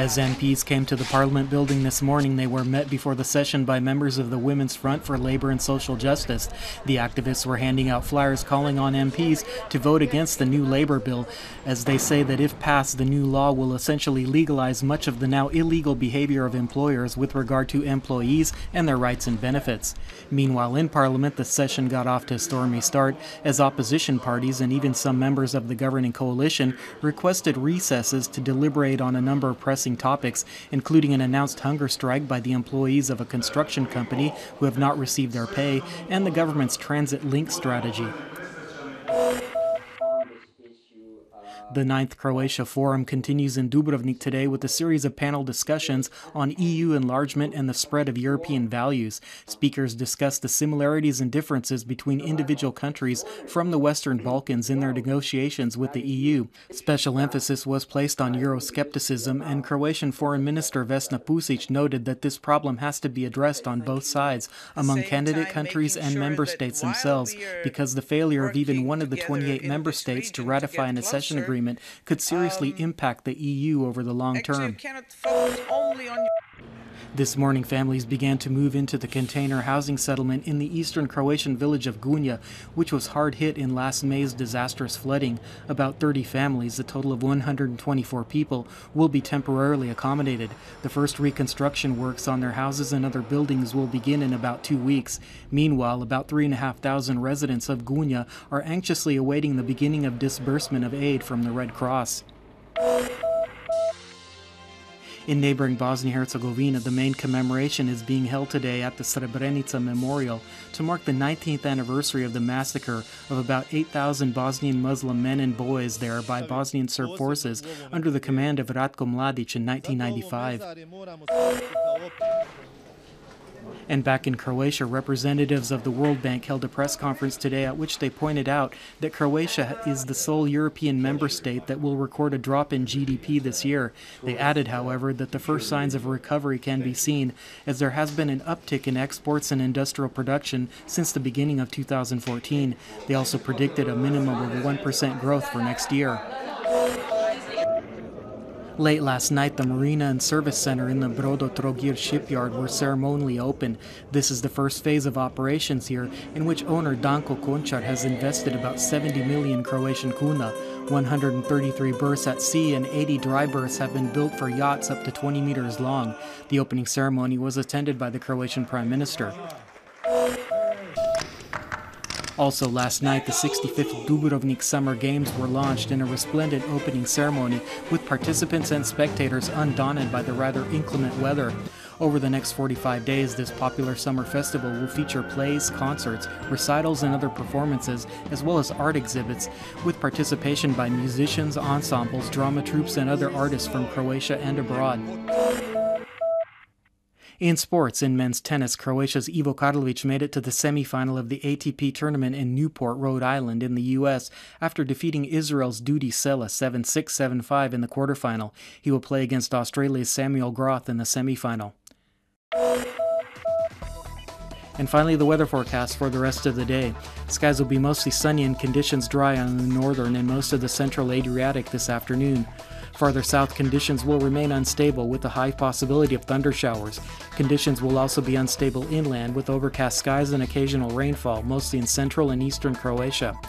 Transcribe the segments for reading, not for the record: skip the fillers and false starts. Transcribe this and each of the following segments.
As MPs came to the Parliament building this morning, they were met before the session by members of the Women's Front for Labour and Social Justice. The activists were handing out flyers calling on MPs to vote against the new Labour bill, as they say that if passed, the new law will essentially legalize much of the now illegal behaviour of employers with regard to employees and their rights and benefits. Meanwhile, in Parliament, the session got off to a stormy start as opposition parties and even some members of the governing coalition requested recesses to deliberate on a number of pressing topics, including an announced hunger strike by the employees of a construction company who have not received their pay, and the government's transit link strategy. The 9th Croatia Forum continues in Dubrovnik today with a series of panel discussions on EU enlargement and the spread of European values. Speakers discuss the similarities and differences between individual countries from the Western Balkans in their negotiations with the EU. Special emphasis was placed on Euroscepticism, and Croatian Foreign Minister Vesna Pusic noted that this problem has to be addressed on both sides, among candidate countries and member states themselves, because the failure of even one of the 28 member states to ratify an accession agreement could seriously impact the EU over the long term. This morning, families began to move into the container housing settlement in the eastern Croatian village of Gunja, which was hard hit in last May's disastrous flooding. About 30 families, a total of 124 people, will be temporarily accommodated. The first reconstruction works on their houses and other buildings will begin in about 2 weeks. Meanwhile, about 3,500 residents of Gunja are anxiously awaiting the beginning of disbursement of aid from the Red Cross. In neighboring Bosnia-Herzegovina, the main commemoration is being held today at the Srebrenica Memorial to mark the 19th anniversary of the massacre of about 8,000 Bosnian Muslim men and boys there by Bosnian Serb forces under the command of Ratko Mladic in 1995. And back in Croatia, representatives of the World Bank held a press conference today at which they pointed out that Croatia is the sole European member state that will record a drop in GDP this year. They added, however, that the first signs of recovery can be seen, as there has been an uptick in exports and industrial production since the beginning of 2014. They also predicted a minimum of 1% growth for next year. Late last night, the Marina and Service Center in the Brodo Trogir shipyard were ceremonially opened. This is the first phase of operations here, in which owner Danko Končar has invested about 70 million Croatian kuna. 133 berths at sea and 80 dry berths have been built for yachts up to 20 meters long. The opening ceremony was attended by the Croatian Prime Minister. Also last night, the 65th Dubrovnik Summer Games were launched in a resplendent opening ceremony with participants and spectators undaunted by the rather inclement weather. Over the next 45 days, this popular summer festival will feature plays, concerts, recitals, and other performances, as well as art exhibits, with participation by musicians, ensembles, drama troupes, and other artists from Croatia and abroad. In sports, in men's tennis, Croatia's Ivo Karlovic made it to the semifinal of the ATP tournament in Newport, Rhode Island in the U.S. after defeating Israel's Dudi Sela 7-6, 7-5 in the quarterfinal. He will play against Australia's Samuel Groth in the semifinal. And finally, the weather forecast for the rest of the day. Skies will be mostly sunny and conditions dry on the northern and most of the central Adriatic this afternoon. Farther south, conditions will remain unstable with a high possibility of thunder showers. Conditions will also be unstable inland with overcast skies and occasional rainfall, mostly in central and eastern Croatia.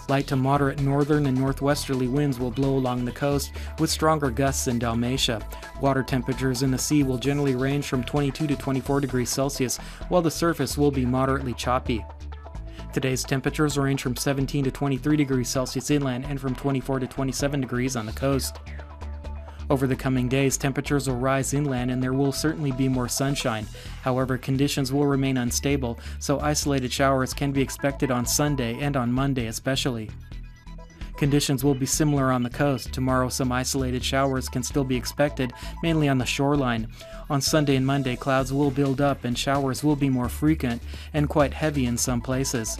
Light to moderate northern and northwesterly winds will blow along the coast, with stronger gusts in Dalmatia. Water temperatures in the sea will generally range from 22 to 24 degrees Celsius, while the surface will be moderately choppy. Today's temperatures range from 17 to 23 degrees Celsius inland and from 24 to 27 degrees on the coast. Over the coming days, temperatures will rise inland and there will certainly be more sunshine. However, conditions will remain unstable, so isolated showers can be expected on Sunday and on Monday especially. Conditions will be similar on the coast. Tomorrow, some isolated showers can still be expected, mainly on the shoreline. On Sunday and Monday, clouds will build up and showers will be more frequent and quite heavy in some places.